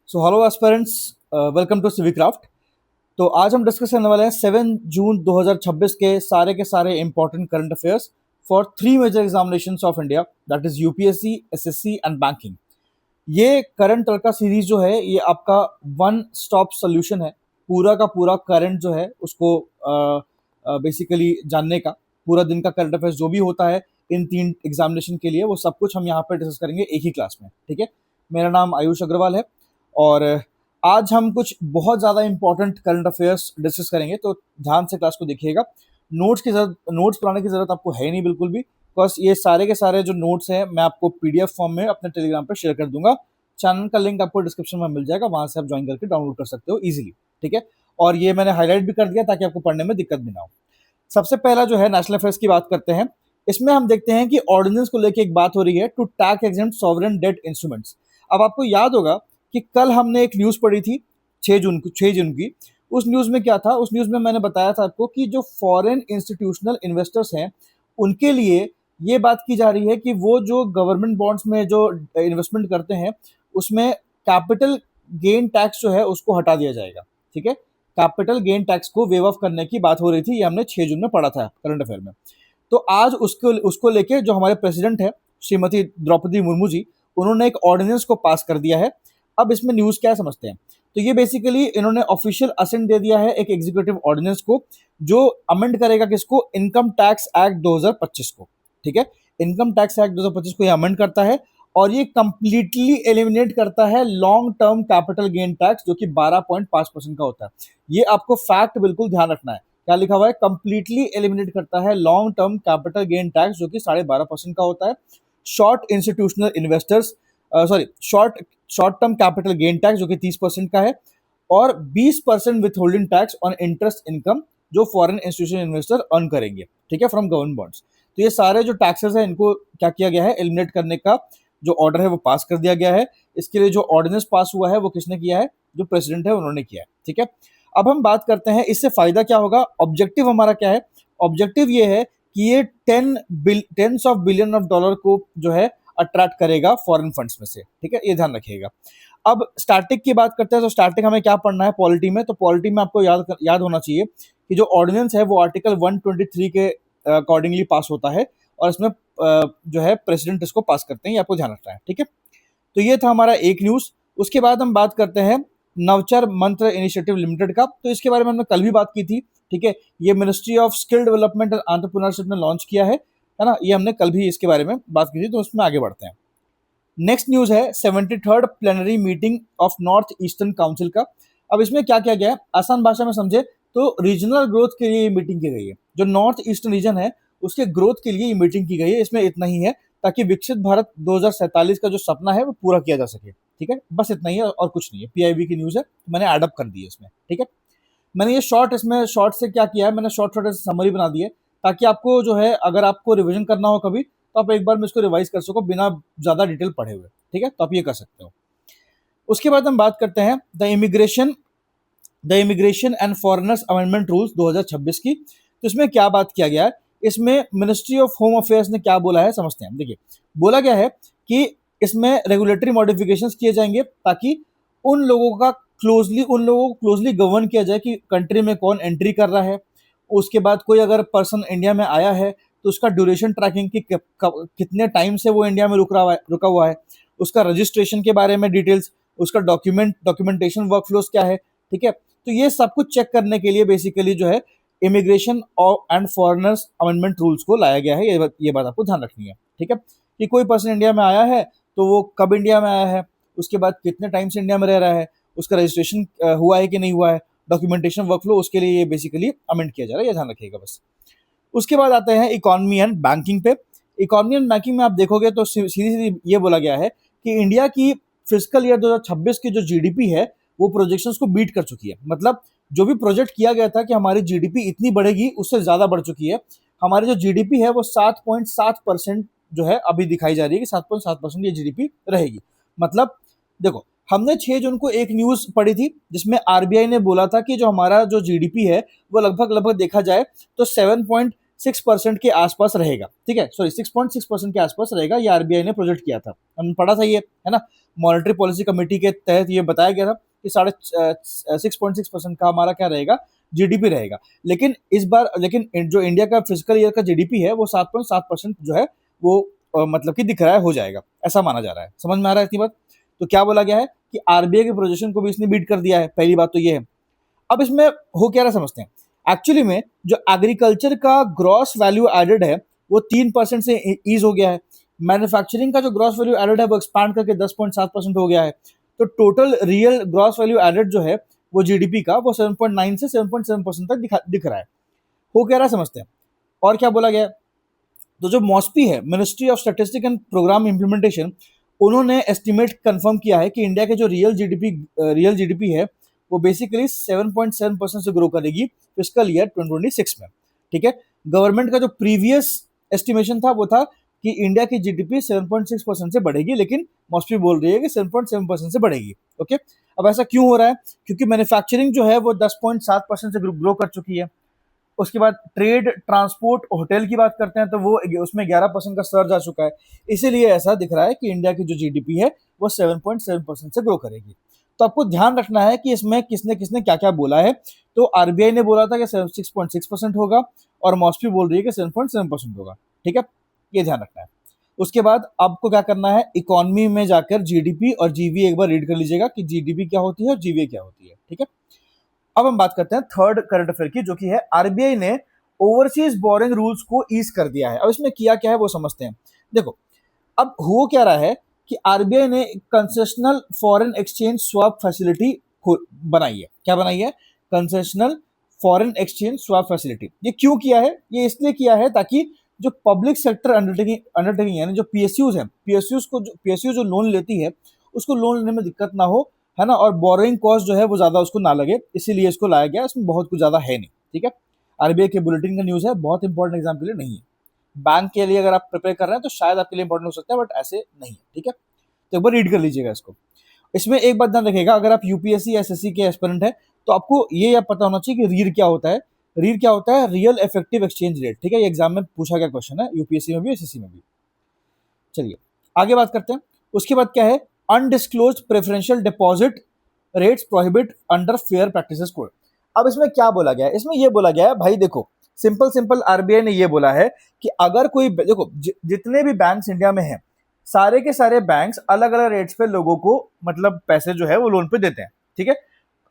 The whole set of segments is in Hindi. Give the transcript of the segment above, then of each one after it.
So hello aspirants, welcome to Civicraft. तो आज हम डिस्कस करने वाले हैं 7 जून 2026 के सारे important current affairs for 3 major examinations of India, that is UPSC, SSC and banking. ये करंट का सीरीज जो है ये आपका वन स्टॉप सोल्यूशन है। पूरा का पूरा करंट जो है उसको बेसिकली जानने का, पूरा दिन का करंट अफेयर्स जो भी होता है इन 3 एग्जामिनेशन के लिए, वो सब कुछ हम यहाँ पर डिस्कस करेंगे एक ही क्लास में। ठीक है, मेरा नाम आयुष अग्रवाल है और आज हम कुछ बहुत ज़्यादा इंपॉर्टेंट करंट अफेयर्स डिस्कस करेंगे, तो ध्यान से क्लास को देखिएगा। नोट्स बनाने की ज़रूरत आपको है नहीं बिल्कुल भी, बिकॉज ये सारे के सारे जो नोट्स हैं मैं आपको पीडीएफ फॉर्म में अपने टेलीग्राम पर शेयर कर दूंगा। चैनल का लिंक आपको डिस्क्रिप्शन में मिल जाएगा, वहाँ से आप ज्वाइन करके डाउनलोड कर सकते हो इजीली। ठीक है, और ये मैंने हाईलाइट भी कर दिया ताकि आपको पढ़ने में दिक्कत भी ना हो। सबसे पहला जो है नेशनल अफेयर्स की बात करते हैं। इसमें हम देखते हैं कि ऑर्डिनेंस को लेकर एक बात हो रही है, to tax exempt sovereign debt instruments. अब आपको याद होगा कि कल हमने एक न्यूज़ पढ़ी थी 6 जून की। उस न्यूज़ में क्या था? उस न्यूज़ में मैंने बताया था आपको कि जो फॉरेन इंस्टीट्यूशनल इन्वेस्टर्स हैं उनके लिए ये बात की जा रही है कि वो जो गवर्नमेंट बॉन्ड्स में जो इन्वेस्टमेंट करते हैं उसमें कैपिटल गेन टैक्स जो है उसको हटा दिया जाएगा। ठीक है, कैपिटल गेन टैक्स को वेव ऑफ करने की बात हो रही थी, ये हमने 6 जून में पढ़ा था करंट अफेयर में। तो आज उसको लेके जो हमारे प्रेसिडेंट है श्रीमती द्रौपदी मुर्मू जी, उन्होंने एक ऑर्डिनेंस को पास कर दिया है। अब इसमें न्यूज़ क्या समझते हैं? तो ये बेसिकली इन्होंने ऑफिशियल असेंट दे दिया है एक एग्जीक्यूटिव ऑर्डिनेंस को, जो अमेंड करेगा किसको? इनकम टैक्स एक्ट 2025 को। ठीक है, इनकम टैक्स एक्ट 2025 को ये अमेंड करता है और ये कंप्लीटली एलिमिनेट करता है long term capital gain tax, जो कि 12.5% का होता है। ये आपको फैक्ट बिल्कुल ध्यान रखना है। क्या लिखा हुआ है? कंप्लीटली एलिमिनेट करता है long term capital gain tax, जो कि 12.5% का होता है। Short institutional investors short term capital gain tax जो कि 30% का है, और 20% with holding tax on interest income जो फॉरेन इंस्टीट्यूशनल इन्वेस्टर अर्न करेंगे। ठीक है, फ्रॉम गवर्नमेंट बॉन्ड्स। तो ये सारे जो टैक्सेस है इनको क्या किया गया है? एलिमिनेट करने का जो ऑर्डर है वो पास कर दिया गया है। इसके लिए जो ऑर्डिनेंस पास हुआ है वो किसने किया है? जो प्रेसिडेंट है उन्होंने किया है। ठीक है, अब हम बात करते हैं इससे फायदा क्या होगा। ऑब्जेक्टिव हमारा क्या है? ऑब्जेक्टिव ये है कि ये tens of billion of dollar को जो है अट्रैक्ट करेगा फॉरेन फंड्स में से। ठीक है, ये ध्यान रखिएगा। अब स्टैटिक की बात करते हैं, तो स्टैटिक हमें क्या पढ़ना है पॉलिटी में? तो पॉलिटी में आपको याद होना चाहिए कि जो ऑर्डिनेंस है वो आर्टिकल 123 के अकॉर्डिंगली पास होता है और इसमें जो है प्रेसिडेंट इसको पास करते हैं, ये आपको ध्यान रखना है। ठीक है, तो ये था हमारा एक न्यूज़। उसके बाद हम बात करते हैं नवचर मंत्र इनिशिएटिव लिमिटेड का। तो इसके बारे में हमने कल भी बात की थी। ठीक है, ये ministry of skill development and entrepreneurship ने लॉन्च किया है ना? ये हमने कल भी इसके बारे में बात की थी, तो उसमें आगे बढ़ते हैं। नेक्स्ट न्यूज़ है 73rd plenary meeting of north eastern council का। अब इसमें क्या किया गया है, आसान भाषा में समझे तो रीजनल ग्रोथ के लिए ये मीटिंग की गई है। जो नॉर्थ ईस्टर्न रीजन है उसके ग्रोथ के लिए ये मीटिंग की गई है। इसमें इतना ही है ताकि विकसित भारत 2047 का जो सपना है वो पूरा किया जा सके। ठीक है, बस इतना ही है और कुछ नहीं है। पीआईबी की न्यूज़ है, मैंने एडअप कर दी है इसमें। ठीक है, मैंने ये शॉर्ट से क्या किया है, मैंने शॉर्ट समरी बना दी है ताकि आपको जो है अगर आपको रिवीजन करना हो कभी तो आप एक बार में इसको रिवाइज कर सको बिना ज़्यादा डिटेल पढ़े हुए। ठीक है, तो आप ये कर सकते हो। उसके बाद हम बात करते हैं the immigration and foreigners amendment rules 2026 की। तो इसमें क्या बात किया गया है? इसमें मिनिस्ट्री ऑफ होम अफेयर्स ने क्या बोला है समझते हैं। देखिए, बोला गया है कि इसमें रेगुलेटरी मॉडिफिकेशंस किए जाएंगे ताकि उन लोगों को क्लोजली गवर्न किया जाए कि कंट्री में कौन एंट्री कर रहा है। उसके बाद कोई अगर पर्सन इंडिया में आया है तो उसका ड्यूरेशन ट्रैकिंग की कितने टाइम से वो इंडिया में रुका हुआ है, उसका रजिस्ट्रेशन के बारे में डिटेल्स, उसका डॉक्यूमेंटेशन वर्कफ्लोज क्या है। ठीक है, तो ये सब कुछ चेक करने के लिए बेसिकली जो है immigration and foreigners amendment rules को लाया गया है। ये बात आपको ध्यान रखनी है। ठीक है, कि कोई पर्सन इंडिया में आया है तो वो कब इंडिया में आया है, उसके बाद कितने टाइम से इंडिया में रह रहा है, उसका रजिस्ट्रेशन हुआ है कि नहीं हुआ है, डॉक्यूमेंटेशन वर्कफ्लो, उसके लिए ये बेसिकली अमेंड किया जा रहा है, ये ध्यान रखिएगा बस। उसके बाद आते हैं इकोनॉमी एंड बैंकिंग पे। इकोनॉमी एंड बैंकिंग में आप देखोगे तो सीधी सीधी ये बोला गया है कि इंडिया की फिजिकल ईयर 2026 की जो जीडीपी है वो प्रोजेक्शंस को बीट कर चुकी है। मतलब जो भी प्रोजेक्ट किया गया था कि हमारी जीडीपी इतनी बढ़ेगी उससे ज़्यादा बढ़ चुकी है। हमारी जो जीडीपी है वो 7.7% जो है अभी दिखाई जा रही है कि 7.7% ये जीडीपी रहेगी। मतलब देखो, हमने 6 जून को एक न्यूज़ पढ़ी थी जिसमें आरबीआई ने बोला था कि जो हमारा जो जीडीपी है वो लगभग देखा जाए तो 7.6% के आसपास रहेगा। ठीक है, सॉरी 6.6% के आसपास रहेगा, ये आरबीआई ने प्रोजेक्ट किया था, हमने पढ़ा था ये, है ना। मॉनेटरी पॉलिसी कमेटी के तहत ये बताया गया था कि 6.6% का हमारा क्या रहेगा, जीडीपी रहेगा। लेकिन जो इंडिया का फिजिकल ईयर का जीडीपी है वो 7.7% जो है वो मतलब कि दिख रहा है, हो जाएगा, ऐसा माना जा रहा है। समझ में आ रहा है इतनी बात? तो क्या बोला गया है कि आरबीआई के प्रोजेक्शन को भी इसने बीट कर दिया है, पहली बात तो ये है। अब इसमें हो क्या रहा समझते हैं। एक्चुअली में जो एग्रीकल्चर का ग्रॉस वैल्यू एडेड है वो 3% से ईज हो गया है। मैन्युफैक्चरिंग का जो ग्रॉस वैल्यू एडेड है वो एक्सपांड करके 10.7% हो गया है। तो total real gross value added जो है वो जीडीपी का वो 7.9 से 7.7% तक दिख रहा है। हो क्या रहा समझते हैं। और क्या बोला गया, तो जो मॉस्पी है, ministry of statistics and programme implementation, उन्होंने एस्टिमेट कंफर्म किया है कि इंडिया के जो रियल जीडीपी है वो बेसिकली 7.7% से ग्रो करेगी फिस्कल ईयर 2026 में। ठीक है, गवर्नमेंट का जो प्रीवियस एस्टिमेशन था वो था कि इंडिया की जीडीपी 7.6% से बढ़ेगी, लेकिन मॉस्पी बोल रही है कि 7.7% से बढ़ेगी। ओके, अब ऐसा क्यों हो रहा है? क्योंकि मैन्युफैक्चरिंग जो है वो 10.7% से ग्रो कर चुकी है। उसके बाद ट्रेड, ट्रांसपोर्ट, होटल की बात करते हैं तो वो उसमें 11% का सर्ज आ चुका है। इसीलिए ऐसा दिख रहा है कि इंडिया की जो जीडीपी है वो 7.7% से ग्रो करेगी। तो आपको ध्यान रखना है कि इसमें किसने किसने क्या क्या बोला है। तो आरबीआई ने बोला था कि 6.6% होगा और मॉस्पी बोल रही है कि 7.7% होगा। ठीक है, ये ध्यान रखना है। उसके बाद आपको क्या करना है, इकोनॉमी में जाकर जीडीपी और जीवी एक बार रीड कर लीजिएगा कि जीडीपी क्या होती है और जीवी क्या होती है। ठीक है, अब हम बात करते हैं थर्ड करंट अफेयर की, जो कि है आरबीआई ने ओवरसीज बोरिंग रूल्स को ईज कर दिया है। अब इसमें किया क्या है वो समझते हैं। देखो, अब हो क्या रहा है कि आरबीआई ने concessional foreign exchange swap facility बनाई है। क्या बनाई है? Concessional foreign exchange swap facility. ये क्यों किया है? ये इसलिए किया है ताकि जो पब्लिक सेक्टर अंडरटेकिंग यानी जो पीएसयूज हैं, पीएसयू जो लोन लेती है उसको लोन लेने में दिक्कत ना हो, है ना, और बोरोइंग कॉस्ट जो है वो ज्यादा उसको ना लगे, इसीलिए इसको लाया गया। इसमें बहुत कुछ ज्यादा है नहीं। ठीक है, आरबीआई के बुलेटिन का न्यूज है, बहुत इंपॉर्टेंट एग्जाम के लिए नहीं है। बैंक के लिए अगर आप प्रिपेयर कर रहे हैं तो शायद आपके लिए इंपॉर्टेंट हो सकता है, बट ऐसे नहीं है। ठीक है, तो एक बार रीड कर लीजिएगा इसको। इसमें एक बात ध्यान रखिएगा, अगर आप यूपीएससी या एसएससी के एस्पिरेंट है तो आपको ये पता होना चाहिए कि रीड क्या होता है। रीड क्या होता है? Real effective exchange rate. ठीक है, ये एग्जाम में पूछा गया क्वेश्चन है, यूपीएससी में भी एसएससी में भी। चलिए आगे बात करते हैं। उसके बाद क्या है? Undisclosed preferential deposit rates prohibit under fair practices code. अब इसमें क्या बोला गया है? इसमें ये बोला गया है, भाई देखो, सिंपल आरबीआई ने ये बोला है कि अगर कोई देखो जितने भी बैंक्स इंडिया में हैं, सारे के सारे बैंक्स अलग अलग रेट्स पे लोगों को मतलब पैसे जो है वो लोन पे देते हैं। ठीक है,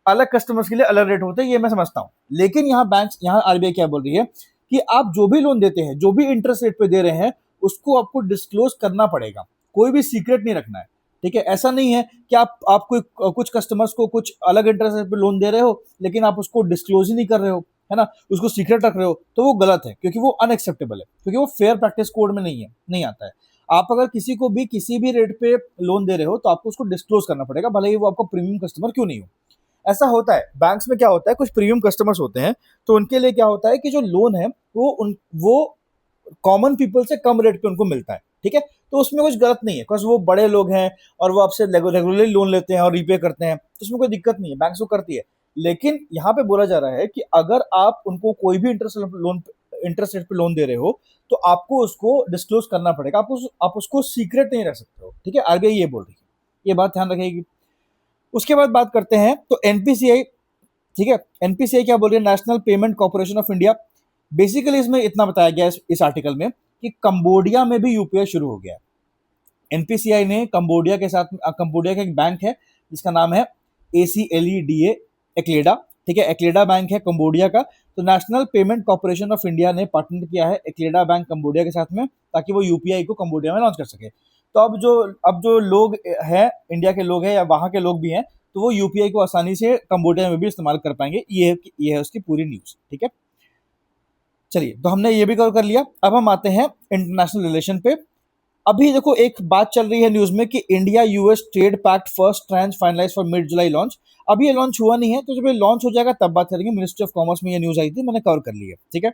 अलग कस्टमर्स के लिए अलग रेट होते हैं, ये मैं समझता हूं। लेकिन यहाँ आरबीआई क्या बोल रही है कि आप जो भी लोन देते हैं, जो भी इंटरेस्ट रेट पे दे रहे हैं, उसको आपको डिस्क्लोज करना पड़ेगा। कोई भी सीक्रेट नहीं रखना है। ठीक है, ऐसा नहीं है कि आप कोई कुछ कस्टमर्स को कुछ अलग इंटरेस्ट रेट पे लोन दे रहे हो लेकिन आप उसको डिस्क्लोज ही नहीं कर रहे हो, है ना, उसको सीक्रेट रख रहे हो, तो वो गलत है, क्योंकि वो अनएक्सेप्टेबल है, क्योंकि वो फेयर प्रैक्टिस कोड में नहीं आता है। आप अगर किसी को भी किसी भी रेट पे लोन दे रहे हो तो आपको उसको डिस्क्लोज करना पड़ेगा, भले ही वो आपको प्रीमियम कस्टमर क्यों नहीं हो। ऐसा होता है बैंक्स में, क्या होता है, कुछ प्रीमियम कस्टमर्स होते हैं तो उनके लिए क्या होता है कि जो लोन है वो कॉमन पीपल से कम रेट पे उनको मिलता है। ठीक है, तो उसमें कुछ गलत नहीं है, बिकॉज वो बड़े लोग हैं और वो आपसे रेगुलरली लोन लेते हैं और रीपे करते हैं, तो उसमें कोई दिक्कत नहीं है, बैंक्स को करती है। लेकिन यहाँ पे बोला जा रहा है कि अगर आप उनको कोई भी इंटरेस्ट रेट पे लोन दे रहे हो तो आपको उसको डिस्क्लोज करना पड़ेगा, आप उसको सीक्रेट नहीं रख सकते हो। ठीक है, आरबीआई ये बोल रही है, ये बात ध्यान रखेगी। उसके बाद बात करते हैं तो एनपीसीआई। ठीक है, एनपीसीआई क्या बोल रही है? National payment corporation of India. Basically इसमें इतना बताया गया है इस आर्टिकल में कि कंबोडिया में भी यूपीआई शुरू हो गया है। एनपीसीआई ने कंबोडिया का एक बैंक है जिसका नाम है ACLEDA, एक्लेडा। ठीक है, एक्लेडा बैंक है कंबोडिया का। तो national payment corporation of India ने पार्टनर किया है एक्लेडा बैंक कंबोडिया के साथ में, ताकि वो यूपीआई को कंबोडिया में लॉन्च कर सके। तो अब जो लोग हैं, इंडिया के लोग हैं या वहां के लोग भी हैं, तो वो यूपीआई को आसानी से कंबोडिया में भी इस्तेमाल कर पाएंगे। ये है उसकी पूरी न्यूज। ठीक है, चलिए, तो हमने ये भी कवर कर लिया। अब हम आते हैं इंटरनेशनल रिलेशन पे। अभी देखो एक बात चल रही है न्यूज में कि India US trade pact first tranche finalise for mid July launch. अभी ये लॉन्च हुआ नहीं है, तो जब ये लॉन्च हो जाएगा तब बात करेंगे। मिनिस्ट्री ऑफ कॉमर्स में ये न्यूज आई थी, मैंने कवर कर ली है। ठीक है,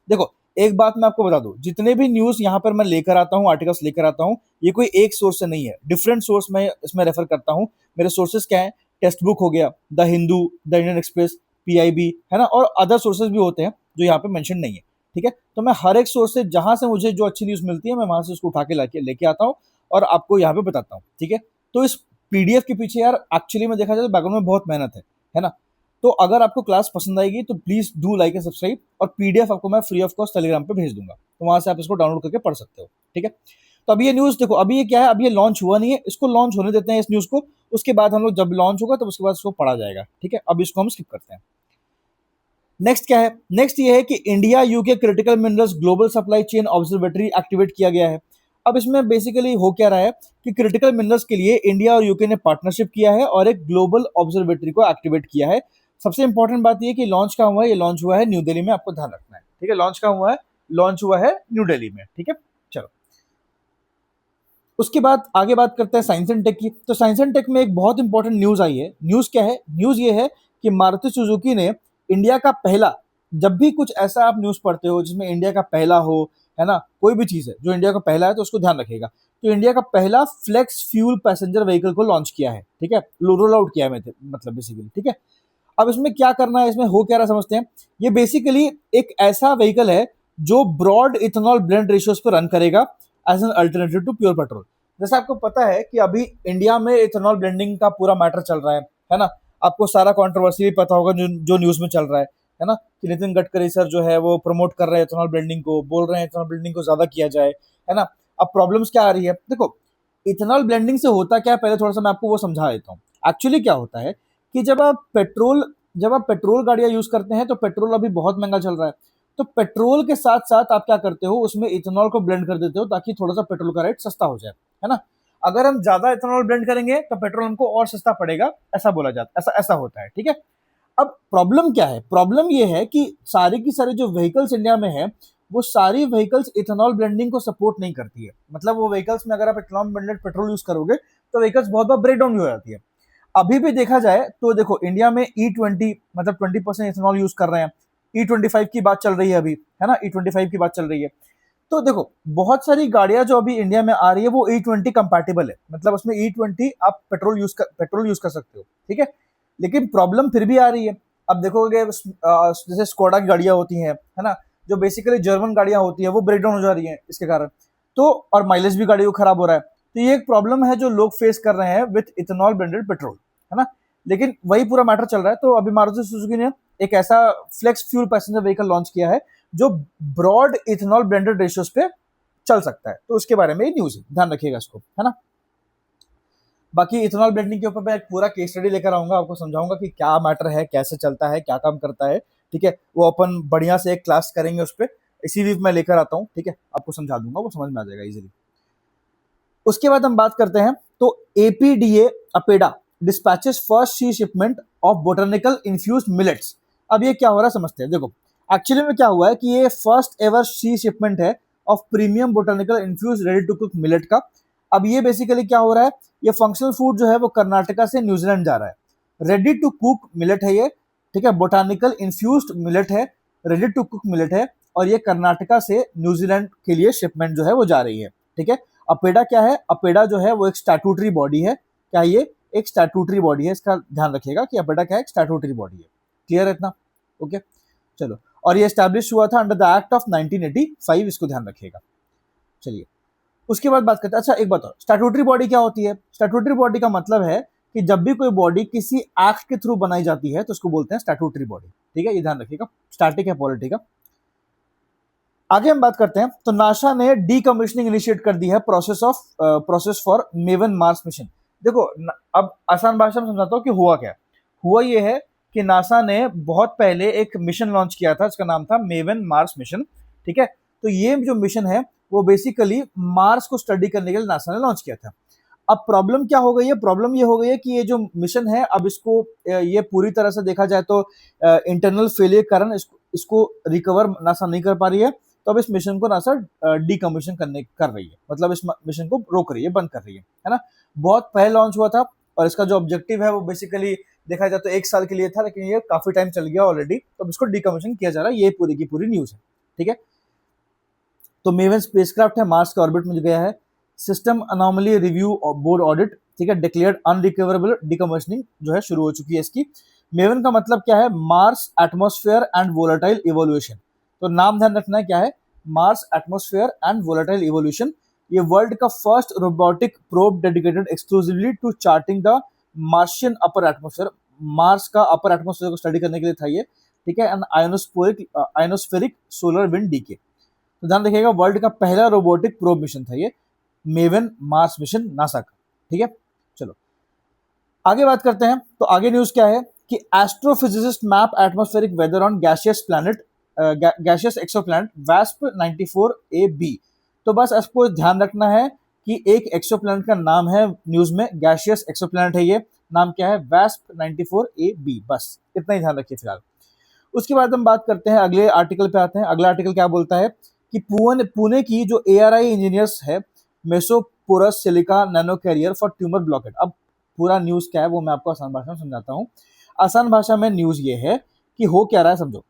देखो एक बात मैं आपको बता दूं, जितने भी न्यूज यहाँ पर मैं लेकर आता हूँ, आर्टिकल्स लेकर आता हूँ, ये कोई एक सोर्स से नहीं है, डिफरेंट सोर्स में इसमें रेफर करता हूँ। मेरे सोर्सेज क्या है? टेक्स्ट बुक हो गया, the Hindu, the Indian express, PIB, है ना, और अदर सोर्सेज भी होते हैं जो यहाँ पे मेंशन नहीं है। ठीक है, तो मैं हर एक सोर्स से जहां से मुझे जो अच्छी न्यूज मिलती है मैं वहां से उसको उठा के लेके आता हूँ और आपको यहाँ पे बताता हूँ। ठीक है, तो इस पीडीएफ के पीछे यार एक्चुअली में देखा जाए तो बैकग्राउंड में बहुत मेहनत है ना। तो अगर आपको क्लास पसंद आएगी तो please do like and subscribe, और पीडीएफ आपको मैं फ्री ऑफ कॉस्ट टेलीग्राम पे भेज दूंगा, तो वहां से आप इसको डाउनलोड करके पढ़ सकते हो, ठीक है। तो अभी ये न्यूज देखो, अभी ये क्या है, अभी ये लॉन्च हुआ नहीं है, इसको लॉन्च होने देते हैं इस न्यूज को, उसके बाद हम लोग जब लॉन्च होगा तब उसके बाद इसको पढ़ा जाएगा, ठीक है। अब इसको हम स्किप करते हैं। नेक्स्ट क्या है, नेक्स्ट ये है कि India UK critical minerals global supply chain observatory activate किया गया है। अब इसमें बेसिकली हो क्या रहा है कि क्रिटिकल मिनरल्स के लिए इंडिया और यूके ने पार्टनरशिप किया है और एक ग्लोबल ऑब्जर्वेटरी को एक्टिवेट किया है। सबसे इंपॉर्टेंट बात यह कि लॉन्च कहाँ हुआ है, ये लॉन्च हुआ है न्यू दिल्ली में, आपको ध्यान रखना है, ठीक है। लॉन्च कहाँ हुआ है, लॉन्च हुआ है न्यू दिल्ली में, ठीक है। चलो उसके बाद आगे बात करते हैं साइंस एंड टेक की। तो साइंस एंड टेक में एक बहुत इंपॉर्टेंट न्यूज आई है। न्यूज क्या है, न्यूज ये है कि मारुति सुजुकी ने इंडिया का पहला, जब भी कुछ ऐसा आप न्यूज पढ़ते हो जिसमें इंडिया का पहला हो, है ना, कोई भी चीज है जो इंडिया का पहला है तो उसको ध्यान रखिएगा। तो इंडिया का पहला फ्लेक्स फ्यूल पैसेंजर व्हीकल को लॉन्च किया है, ठीक है, रोल आउट किया है मतलब बेसिकली, ठीक है। अब इसमें क्या करना है, इसमें हो क्या रहा समझते हैं। ये बेसिकली एक ऐसा व्हीकल है जो ब्रॉड इथेनॉल ब्लेंड रेशियोज पर रन करेगा as an alternative to pure petrol. जैसे आपको पता है कि अभी इंडिया में इथेनॉल ब्लेंडिंग का पूरा मैटर चल रहा है ना। आपको सारा कंट्रोवर्सी भी पता होगा जो न्यूज में चल रहा है ना, कि नितिन गडकरी सर जो है वो प्रमोट कर रहे हैं इथेनॉल ब्लेंडिंग को, बोल रहे हैं इथेनॉल ब्लेंडिंग को ज्यादा किया जाए, है ना। अब प्रॉब्लम्स क्या आ रही है, देखो इथेनॉल ब्लेंडिंग से होता क्या है, पहले थोड़ा सा मैं आपको वो समझा देता हूँ। एक्चुअली क्या होता है कि जब आप पेट्रोल गाड़ियां यूज करते हैं तो पेट्रोल अभी बहुत महंगा चल रहा है, तो पेट्रोल के साथ साथ आप क्या करते हो, उसमें इथेनॉल को ब्लेंड कर देते हो ताकि थोड़ा सा पेट्रोल का रेट सस्ता हो जाए, है ना। अगर हम ज्यादा इथेनॉल ब्लेंड करेंगे तो पेट्रोल हमको और सस्ता पड़ेगा, ऐसा बोला जाता, ऐसा होता है, ठीक है। अब प्रॉब्लम क्या है, प्रॉब्लम ये है कि सारी की सारी जो व्हीकल्स इंडिया में है वो सारी व्हीकल्स इथेनॉल ब्लेंडिंग को सपोर्ट नहीं करती है। मतलब वो व्हीकल्स में अगर आप इथेनॉल ब्लेंडेड पेट्रोल यूज करोगे तो व्हीकल्स बहुत बार ब्रेक डाउन हो जाती है। अभी भी देखा जाए तो देखो इंडिया में E20 मतलब 20% इथेनॉल यूज कर रहे हैं, E25 की बात चल रही है अभी, है ना, E25 की बात चल रही है। तो देखो बहुत सारी गाड़ियां जो अभी इंडिया में आ रही है वो E20 कंपैटिबल है, मतलब उसमें E20 आप पेट्रोल यूज कर सकते हो, ठीक है। लेकिन प्रॉब्लम फिर भी आ रही है। अब देखोगे जैसे स्कोडा की गाड़ियां होती हैं, है ना, जो बेसिकली जर्मन गाड़ियां होती हैं वो ब्रेक डाउन हो जा रही हैं इसके कारण। तो और माइलेज भी गाड़ी को खराब हो रहा है। तो ये एक प्रॉब्लम है जो लोग फेस कर रहे हैं विथ इथेनॉल ब्लेंडेड पेट्रोल, है ना। लेकिन वही पूरा मैटर चल रहा है। तो अभी मारुति सुजुकी ने एक ऐसा flex fuel passenger vehicle launch किया है जो ब्रॉड इथेनॉल ब्लेंडेड रेशियोज पे चल सकता है। तो उसके बारे में न्यूज है, ध्यान रखिएगा इसको, है ना। बाकी इथेनॉल ब्लेंडिंग के ऊपर मैं एक पूरा केस स्टडी लेकर आऊंगा, आपको समझाऊंगा कि क्या मैटर है, कैसे चलता है, क्या काम करता है, ठीक है। वो अपन बढ़िया से एक क्लास करेंगे उस पर, इसी वीक मैं लेकर आता हूँ, ठीक है, आपको समझा दूंगा, वो समझ में आ जाएगा इजीली। उसके बाद हम बात करते हैं तो APDA APEDA dispatches first sea shipment of botanical infused millets. अब ये क्या हो रहा है समझते हैं। देखो एक्चुअली में क्या हुआ है कि ये फर्स्ट एवर सी शिपमेंट है of premium botanical infuse ready to cook millet का। अब ये बेसिकली क्या हो रहा है, ये फंक्शनल फूड जो है वो कर्नाटका से न्यूजीलैंड जा रहा है। रेडी टू कुक मिलेट है ये, ठीक है, बोटानिकल इन्फ्यूज्ड मिलेट है, रेडी टू कुक मिलेट है, और ये कर्नाटका से न्यूजीलैंड के लिए शिपमेंट जो है वो जा रही है, ठीक है। अपेडा क्या है, अपेडा जो है वो एक स्टैट्यूटरी बॉडी है। क्या ये एक स्टैट्यूटरी बॉडी है, इसका ध्यान रखिएगा कि अपेडा क्या है, एक स्टैट्यूटरी बॉडी है। क्लियर है इतना, ओके। चलो, और ये स्टैब्लिश हुआ था अंडर द एक्ट ऑफ 1985, इसको ध्यान रखिएगा। चलिए उसके बाद बात करते हैं। अच्छा एक बात और, स्टैट्यूटरी बॉडी क्या होती है। स्टैट्यूटरी बॉडी का मतलब है कि जब भी कोई बॉडी किसी एक्ट के थ्रू बनाई जाती है तो उसको बोलते हैं स्टैट्यूटरी बॉडी, ठीक है, ये ध्यान रखिएगा। स्टैटिक है पॉलिटी का। आगे हम बात करते हैं तो नासा ने डीकमीशनिंग इनिशिएट कर दी है process for maven Mars mission. देखो अब आसान भाषा में समझाता हूँ कि हुआ क्या। हुआ ये है कि नासा ने बहुत पहले एक मिशन लॉन्च किया था, इसका नाम था मेवन मार्स मिशन, ठीक है। तो ये जो मिशन है वो बेसिकली मार्स को स्टडी करने के लिए नासा ने लॉन्च किया था। अब प्रॉब्लम क्या हो गई है, प्रॉब्लम ये हो गई है कि ये जो मिशन है अब इसको ये पूरी तरह से देखा जाए तो इंटरनल फेलियर कारण इसको रिकवर नासा नहीं कर पा रही है। तो अब इस मिशन को नासा डीकमीशन कर रही है, मतलब इस मिशन को रोक रही है, बंद कर रही है ना। बहुत पहले लॉन्च हुआ था और इसका जो ऑब्जेक्टिव है वो बेसिकली देखा जाए तो 1 साल के लिए था, लेकिन ये काफी टाइम चल गया ऑलरेडी, तो अब इसको डीकमीशन किया जा रहा है। ये पूरी की पूरी न्यूज है, ठीक है। तो मेवन स्पेसक्राफ्ट है, मार्स के ऑर्बिट में गया है। System anomaly review board audit, ठीक है, डिक्लेयर्ड अनरिकवरेबल डीकमीशनिंग जो है शुरू हो चुकी है इसकी। मेवन का मतलब क्या है, Mars atmosphere and volatile evolution. तो नाम ध्यान रखना है क्या है, Mars atmosphere and volatile evolution. ये वर्ल्ड का first robotic probe dedicated exclusively to charting the Martian upper atmosphere, Mars का अपर एटमोस्फेयर को स्टडी करने के लिए था ये, ठीक है, एंड आयोनोस्फेरिक सोलर विंड डीके। तो ध्यान रखिएगा, वर्ल्ड का पहला रोबोटिक प्रोब मिशन था ये, मेवन मार्स मिशन नासा का, ठीक है। चलो आगे बात करते हैं। तो आगे न्यूज क्या है कि astrophysicist map atmospheric weather on gaseous planet, gaseous exoplanet वास्प 94AB। तो बस आपको ध्यान रखना है कि एक एक्सोप्लैनेट का नाम है न्यूज में, गैसियस एक्सोप्लैनेट है ये, नाम क्या है, वास्प 94AB, बस इतना ही ध्यान रखिए फिलहाल। उसके बाद हम बात करते हैं, अगले आर्टिकल पे आते हैं। अगला आर्टिकल क्या बोलता है कि पुणे की जो ARI इंजीनियर्स है, mesoporous silica nano carrier for tumour blockade. अब पूरा न्यूज क्या है वो मैं आपको आसान भाषा में समझाता हूँ। आसान भाषा में न्यूज ये है कि हो क्या रहा है, समझो।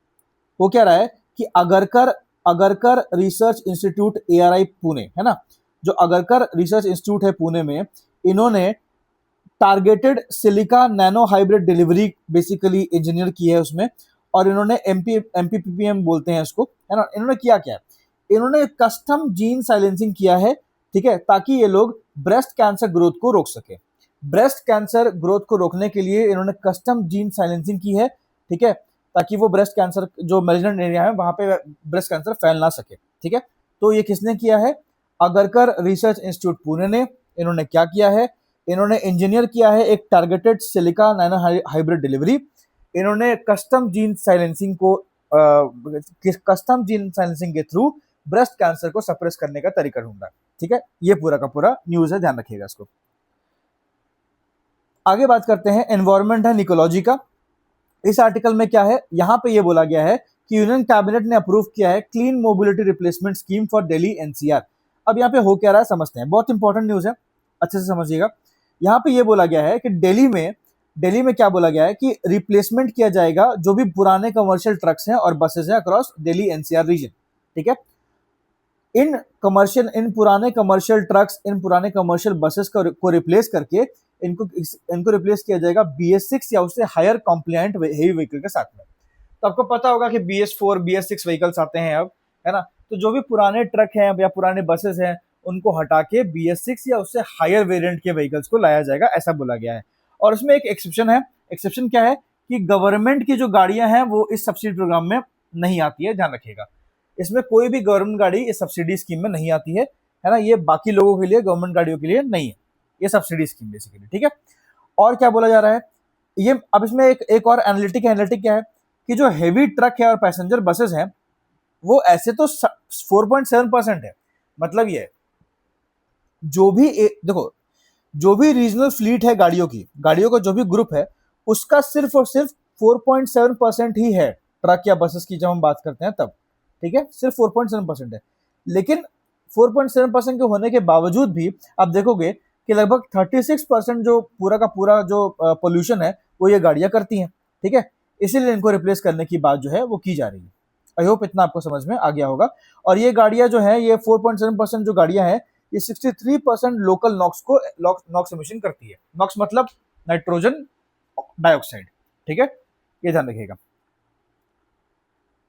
हो क्या रहा है कि Agarkar research institute ARI Pune है ना, जो अगरकर रिसर्च इंस्टीट्यूट है पुणे में, इन्होंने targeted silica nano hybrid delivery basically engineer की है उसमें, और इन्होंने MPPPM बोलते हैं इसको, है ना। इन्होंने किया क्या है, इन्होंने कस्टम जीन साइलेंसिंग किया है, ठीक है, ताकि ये लोग ब्रेस्ट कैंसर ग्रोथ को रोक सके। ब्रेस्ट कैंसर ग्रोथ को रोकने के लिए इन्होंने कस्टम जीन साइलेंसिंग की है, ठीक है, ताकि वो ब्रेस्ट कैंसर जो मेलिग्नेंट एरिया है वहां पे ब्रेस्ट कैंसर फैल ना सके, ठीक है। तो ये किसने किया है, अगरकर रिसर्च इंस्टीट्यूट पुणे ने। इन्होंने क्या किया है, इन्होंने इंजीनियर किया है एक targeted silica nano hybrid delivery. इन्होंने कस्टम जीन साइलेंसिंग के थ्रू ब्रेस्ट कैंसर को सप्रेस करने का तरीका ढूंढा, ठीक है। ये पूरा का पूरा न्यूज है, ध्यान रखिएगा इसको। आगे बात करते हैं एनवायरमेंट एंड इकोलॉजी का। इस आर्टिकल में क्या है, यहां पे ये बोला गया है कि यूनियन कैबिनेट ने अप्रूव किया है clean mobility replacement scheme for Delhi NCR। अब यहाँ पे हो क्या रहा है समझते हैं, बहुत इंपॉर्टेंट न्यूज है, अच्छे से समझिएगा। यहाँ पे ये बोला गया है कि दिल्ली में क्या बोला गया है कि रिप्लेसमेंट किया जाएगा जो भी पुराने कमर्शियल ट्रक्स हैं और बसेस हैं अक्रॉस दिल्ली NCR रीजन, ठीक है। इन पुराने कमर्शियल ट्रक्स, इन पुराने कमर्शियल बसेस को रिप्लेस करके इनको रिप्लेस किया जाएगा BS6 या उससे हायर कॉम्प्लायंट हेवी व्हीकल के साथ में। तो आपको पता होगा कि BS4 BS6 व्हीकल्स आते हैं अब, है ना। तो जो भी पुराने ट्रक हैं या पुराने बसेस हैं उनको हटा के BS6 या उससे हायर वेरिएंट के व्हीकल्स को लाया जाएगा, ऐसा बोला गया है। और उसमें एक एक्सेप्शन है। एक्सेप्शन क्या है कि गवर्नमेंट की जो गाड़ियां हैं वो इस सब्सिडी प्रोग्राम में नहीं आती है, ध्यान रखिएगा। इसमें कोई भी गवर्नमेंट गाड़ी इस सब्सिडी स्कीम में नहीं आती है ना। ये बाकी लोगों के लिए, गवर्नमेंट गाड़ियों के लिए नहीं है ये सब्सिडी स्कीम बेसिकली, ठीक है। और क्या बोला जा रहा है ये, अब इसमें एक और एनालिटिक क्या है कि जो हेवी ट्रक है और पैसेंजर बसेस हैं वो ऐसे तो 4.7% है। मतलब ये जो भी देखो, जो भी रीजनल फ्लीट है गाड़ियों का जो भी ग्रुप है उसका सिर्फ और सिर्फ 4.7% ही है ट्रक या बसेस की, जब हम बात करते हैं तब, ठीक है, सिर्फ 4.7% है। लेकिन 4.7% के होने के बावजूद भी आप देखोगे कि लगभग 36% जो पूरा का पूरा जो पोल्यूशन है वो ये गाड़ियां करती हैं, ठीक है। इसीलिए इनको रिप्लेस करने की बात जो है वो की जा रही है। आई होप इतना आपको समझ में आ गया होगा। और ये गाड़ियां जो है, ये 4.7% जो गाड़ियां हैं, ये 63% लोकल नॉक्स एमिशन करती है। नॉक्स मतलब नाइट्रोजन डाइऑक्साइड, ठीक है, ये ध्यान रखिएगा।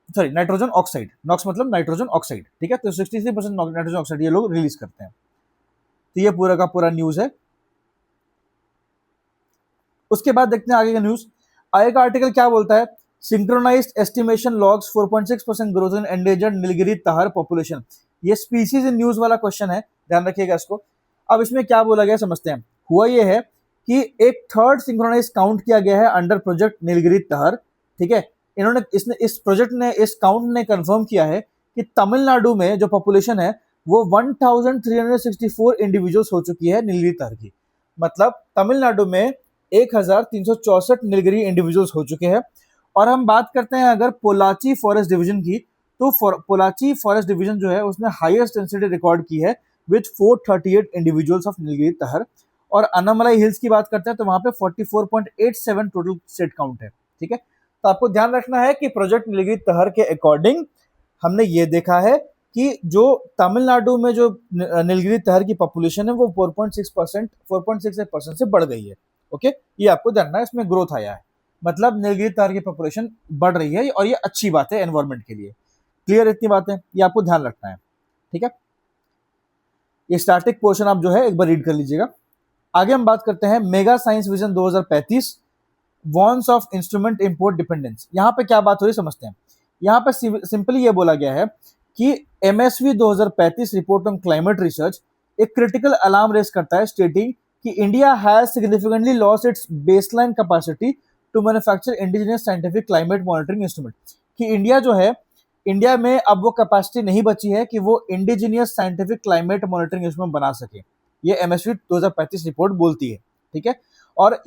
सॉरी, नाइट्रोजन ऑक्साइड, नॉक्स मतलब नाइट्रोजन ऑक्साइड, ठीक है। तो 63% नाइट्रोजन ऑक्साइड ये लोग रिलीज करते हैं। तो ये पूरा का पूरा न्यूज है। उसके बाद देखते हैं आगे का न्यूज। आगे का आर्टिकल क्या बोलता है, synchronised estimation logs 4.6% growth in endangered Nilgiri tahr population. ये स्पीसीज इन न्यूज वाला क्वेश्चन है, ध्यान रखिएगा इसको। अब इसमें क्या बोला गया समझते हैं। हुआ ये है कि एक थर्ड सिंक्रोनाइज काउंट किया गया है अंडर प्रोजेक्ट नीलगिरी ताहर, ठीक है। इस प्रोजेक्ट ने, इस काउंट ने कंफर्म किया है कि तमिलनाडु में जो पॉपुलेशन है वो 1364 इंडिविजुअल्स हो चुकी है नीलगिरी ताहर की। मतलब तमिलनाडु में 1364 नीलगिरी इंडिविजुअल्स हो चुके हैं। और हम बात करते हैं अगर पोलाची फॉरेस्ट डिवीजन की, तो पोलाची फॉरेस्ट डिवीजन जो है उसने हाईएस्ट डेंसिटी रिकॉर्ड की है with 438 individuals of Nilgiri tahr. और अनामलाई हिल्स की बात करते हैं तो वहां पे 44.87 टोटल सेट काउंट है, ठीक है। तो आपको ध्यान रखना है कि प्रोजेक्ट नीलगिरी ताहर के अकॉर्डिंग हमने ये देखा है कि जो तमिलनाडु में जो नीलगिरी ताहर की पॉपुलेशन है वो 4.6% से बढ़ गई है, ओके। ये आपको जानना है, इसमें ग्रोथ आया है, मतलब नीलगिरी ताहर की पॉपुलेशन बढ़ रही है और ये अच्छी बात है एनवायरमेंट के लिए। क्लियर इतनी बातें, ये आपको ध्यान रखना है, ठीक है। ये स्टैटिक पोर्शन आप जो है एक बार रीड कर लीजिएगा। आगे हम बात करते हैं mega science vision 2035 warns of instrument import dependence. यहाँ पे क्या बात हो रही समझते हैं। यहाँ पे सिंपली ये बोला गया है कि MSV 2035 report on climate research एक क्रिटिकल अलार्म रेस करता है, स्टेटिंग कि India has significantly lost its baseline capacity to manufacture indigenous scientific climate monitoring instrument. कि इंडिया जो है, इंडिया में अब वो कैपेसिटी नहीं बची है कि वो indigenous scientific climate monitoring instrument बना सके। ये एमएसवी 2035 रिपोर्ट बोलती है, ठीक है। और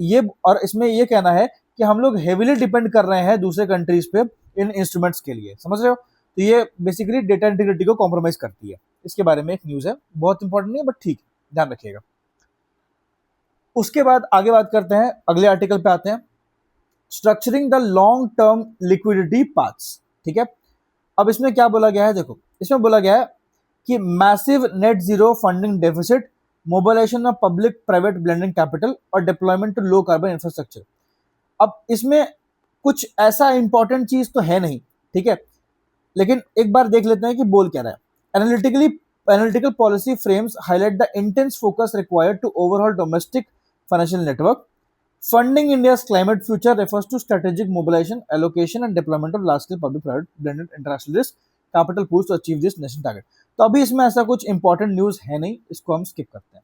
इसमें ये कहना है कि हम लोग हेविली डिपेंड कर रहे हैं दूसरे कंट्रीज पे इन इंस्ट्रूमेंट्स के लिए, समझ रहे हो। तो ये बेसिकली डेटा इंटीग्रिटी को कॉम्प्रोमाइज करती है। इसके बारे में एक न्यूज़ है, बहुत इंपॉर्टेंट नहीं है बट ठीक, ध्यान रखिएगा। उसके बाद आगे बात करते हैं, अगले आर्टिकल पे आते हैं, structuring the long term liquidity paths, ठीक है। अब इसमें क्या बोला गया है, देखो इसमें बोला गया है कि massive net zero funding deficit, mobilisation of public private blending capital और deployment to low carbon infrastructure. अब इसमें कुछ ऐसा इंपॉर्टेंट चीज तो है नहीं, ठीक है, लेकिन एक बार देख लेते हैं कि बोल क्या रहा है। Analytical policy frames highlight the intense focus required to overall domestic financial network. Funding India's climate future refers to strategic mobilisation, allocation and deployment of large scale public private blended international risk capital pools to achieve this national target. तो अभी इसमें ऐसा कुछ इंपॉर्टेंट न्यूज है नहीं, इसको हम स्किप करते हैं।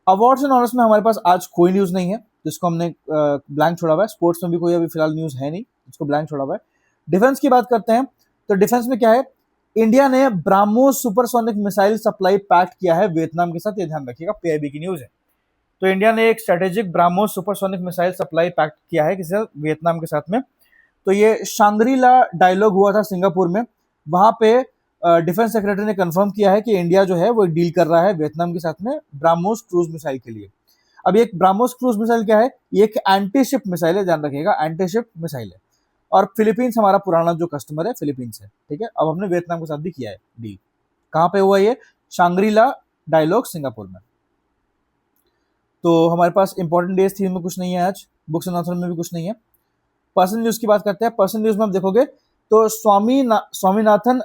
अवार्ड्स एंड ऑनर्स में हमारे पास आज कोई न्यूज नहीं है, जिसको हमने ब्लैंक छोड़ा हुआ है। स्पोर्ट्स में भी कोई अभी फिलहाल न्यूज है नहीं, जिसको ब्लैंक छोड़ा हुआ है। डिफेंस की बात करते हैं, तो डिफेंस में क्या है, इंडिया ने BrahMos supersonic missile supply pact किया है वियतनाम के साथ, ये ध्यान रखिएगा, पीआईबी की न्यूज है। तो इंडिया ने एक strategic BrahMos supersonic missile supply pact किया है किसी वियतनाम के साथ में। तो ये शांग्री-ला डायलॉग हुआ था सिंगापुर में, वहां पे डिफेंस सेक्रेटरी ने कंफर्म किया है कि इंडिया जो है वो डील कर रहा है वियतनाम के साथ में ब्राह्मोस क्रूज मिसाइल के लिए। अब एक ब्राह्मोस क्रूज मिसाइल क्या है, ये एक एंटी शिप मिसाइल है, ध्यान रखिएगा, एंटी शिप मिसाइल है। और फिलीपींस हमारा पुराना जो कस्टमर है फिलीपींस है, ठीक है। अब हमने वियतनाम के साथ भी किया है डील। कहाँ पे हुआ ये, शांग्री-ला डायलॉग सिंगापुर में। तो हमारे पास इंपॉर्टेंट डेज थी में कुछ नहीं है आज, बुक्स एंड आंसर में भी कुछ नहीं है। पर्सनल न्यूज की बात करते हैं। पर्सनल न्यूज में आप देखोगे तो स्वामीनाथन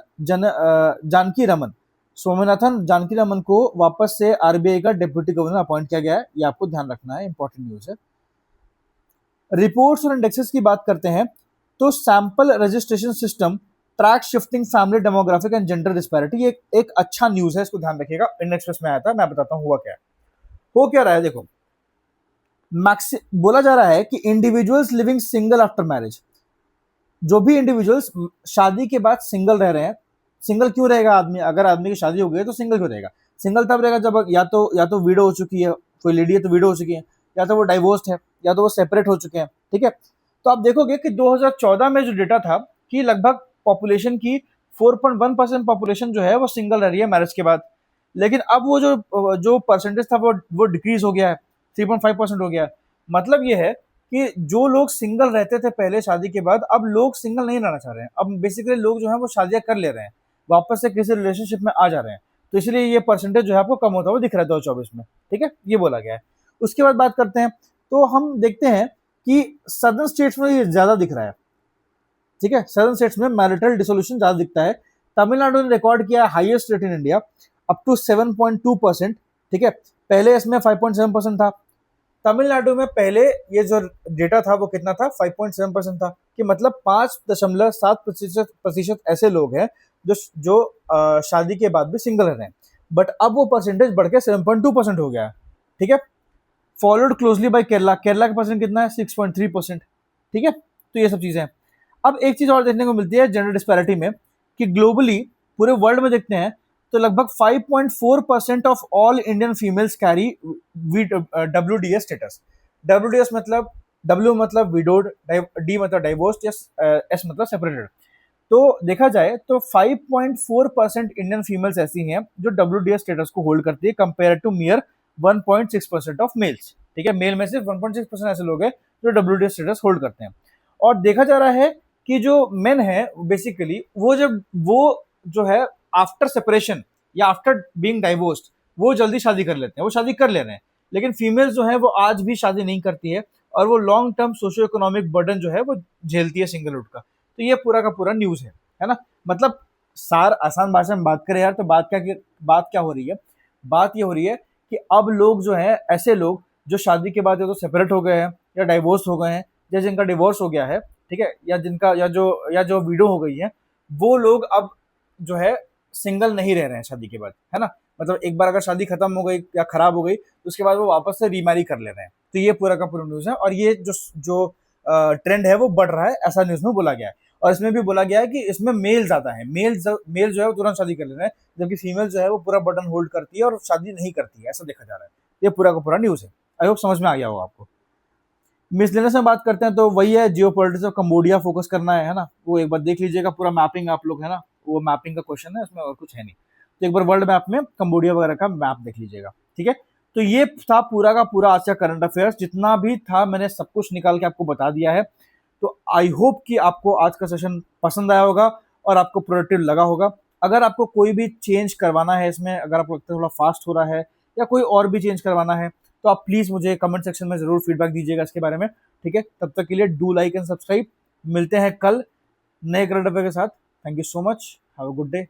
जानकी रमन को वापस से आरबीआई का डिप्टी गवर्नर अपॉइंट किया गया है, ये आपको ध्यान रखना है, इंपॉर्टेंट न्यूज है। रिपोर्ट्स और इंडेक्सेस की बात करते हैं, तो sample registration system track shifting family demographic and gender disparity, एक अच्छा न्यूज है, इसको ध्यान रखिएगा। इंडेक्स में आया था, मैं बताता हूँ हुआ क्या है। हो क्या रहा है, देखो बोला जा रहा है कि individuals living single after marriage, जो भी इंडिविजुअल्स शादी के बाद सिंगल रह रहे हैं, सिंगल क्यों रहेगा आदमी, अगर आदमी की शादी हो गई है तो सिंगल क्यों रहेगा, सिंगल तब रहेगा जब या तो विडो हो चुकी है, कोई लेडी है तो विडो हो चुकी है, या तो वो डाइवोर्स्ड है, या तो वो सेपरेट हो चुके हैं, ठीक है। तो आप देखोगे कि 2014 में जो डेटा था कि लगभग पॉपुलेशन की 4.1% पॉपुलेशन जो है वो सिंगल रह रही है मैरिज के बाद, लेकिन अब वो जो परसेंटेज था वो डिक्रीज हो गया है, 3.5% हो गया है। मतलब ये है कि जो लोग सिंगल रहते थे पहले शादी के बाद, अब लोग सिंगल नहीं रहना चाह रहे हैं, अब बेसिकली लोग जो है वो शादियां कर ले रहे हैं, वापस से किसी रिलेशनशिप में आ जा रहे हैं। तो इसलिए ये परसेंटेज जो है आपको कम होता हुआ दिख रहा है 2024 में, ठीक है, ये बोला गया है। उसके बाद बात करते हैं, तो हम देखते हैं कि सदर्न स्टेट्स में ये ज्यादा दिख रहा है, ठीक है, सदर्न स्टेट्स में मैरिटल डिसोल्यूशन ज्यादा दिखता है। तमिलनाडु ने रिकॉर्ड किया highest rate in India up to 7.2%, ठीक है, पहले इसमें 5.7% था। तमिलनाडु में पहले ये जो डेटा था वो कितना था, 5.7% था, कि मतलब 5.7% ऐसे लोग हैं जो शादी के बाद भी सिंगल रह रहे हैं, बट अब वो परसेंटेज बढ़ के 7.2% हो गया है, ठीक है। फॉलोड क्लोजली बाय केरला का परसेंट कितना है, 6.3%, ठीक है। तो ये सब चीजें हैं। अब एक चीज और देखने को मिलती है जेंडर डिस्पैरिटी में, कि ग्लोबली पूरे वर्ल्ड में देखते हैं तो लगभग 5.4% of all Indian females carry WDS status. WDS मतलब W मतलब विडोड, D मतलब डाइवोर्स्ड, S मतलब सेपरेटेड। तो देखा जाए तो 5.4% इंडियन फीमेल्स ऐसी हैं जो WDS स्टेटस को होल्ड करती है, compare to mere 1.6% of males, ठीक है। मेल में सिर्फ 1.6% ऐसे लोग हैं जो WDS स्टेटस होल्ड करते हैं। और देखा जा रहा है कि जो मेन है बेसिकली वो जो है आफ्टर सेपरेशन या आफ्टर बीइंग डाइवोर्स्ड वो जल्दी शादी कर लेते हैं, वो शादी कर ले रहे हैं, लेकिन फीमेल्स जो है वो आज भी शादी नहीं करती है, और वो long term socio economic burden जो है वो झेलती है सिंगलहुड का। तो ये पूरा का पूरा न्यूज है ना। मतलब सार आसान भाषा में बात करें यार, तो बात क्या हो रही है? बात ये हो रही है कि अब लोग जो है, ऐसे लोग जो शादी के बाद या तो सेपरेट हो गए हैं या डाइवोर्स हो गए हैं, या जिनका डिवोर्स हो गया है, ठीक है, या जो विडो हो गई है, वो लोग अब जो है सिंगल नहीं रह रहे हैं शादी के बाद, है ना? मतलब एक बार अगर शादी खत्म हो गई या खराब हो गई, तो उसके बाद वो वापस से रीमैरी कर ले रहे हैं। तो ये पूरा का पूरा न्यूज़ है, और ये जो जो ट्रेंड है वो बढ़ रहा है, ऐसा न्यूज़ में बोला गया है। और इसमें भी बोला गया है कि इसमें मेल ज़्यादा है, मेल जो है वो तुरंत शादी कर ले रहे हैं, जबकि फीमेल जो है वो पूरा बटन होल्ड करती है और शादी नहीं करती है, ऐसा देखा जा रहा है। ये पूरा का पूरा न्यूज़ है। आई होप समझ में आ गया होगा आपको। मिसलेनियस में बात करते हैं तो वही है, जियो पॉलिटिक्स ऑफ कम्बोडिया फोकस करना है ना? वो एक बार देख लीजिएगा पूरा मैपिंग आप लोग, है ना? वो मैपिंग का क्वेश्चन है, उसमें और कुछ है नहीं। तो एक बार वर्ल्ड मैप में कम्बोडिया वगैरह का मैप देख लीजिएगा, ठीक है? तो ये था पूरा का पूरा आज का करंट अफेयर्स, जितना भी था मैंने सब कुछ निकाल के आपको बता दिया है। तो आई होप कि आपको आज का सेशन पसंद आया होगा और आपको प्रोडक्टिव लगा होगा। अगर आपको कोई भी चेंज करवाना है इसमें, अगर आपको लगता है थोड़ा फास्ट हो रहा है या कोई और भी चेंज करवाना है, तो आप प्लीज़ मुझे कमेंट सेक्शन में ज़रूर फीडबैक दीजिएगा इसके बारे में, ठीक है? तब तक के लिए डू लाइक एंड सब्सक्राइब। मिलते हैं कल नए करंट अफेयर के साथ। Thank you so much. Have a good day.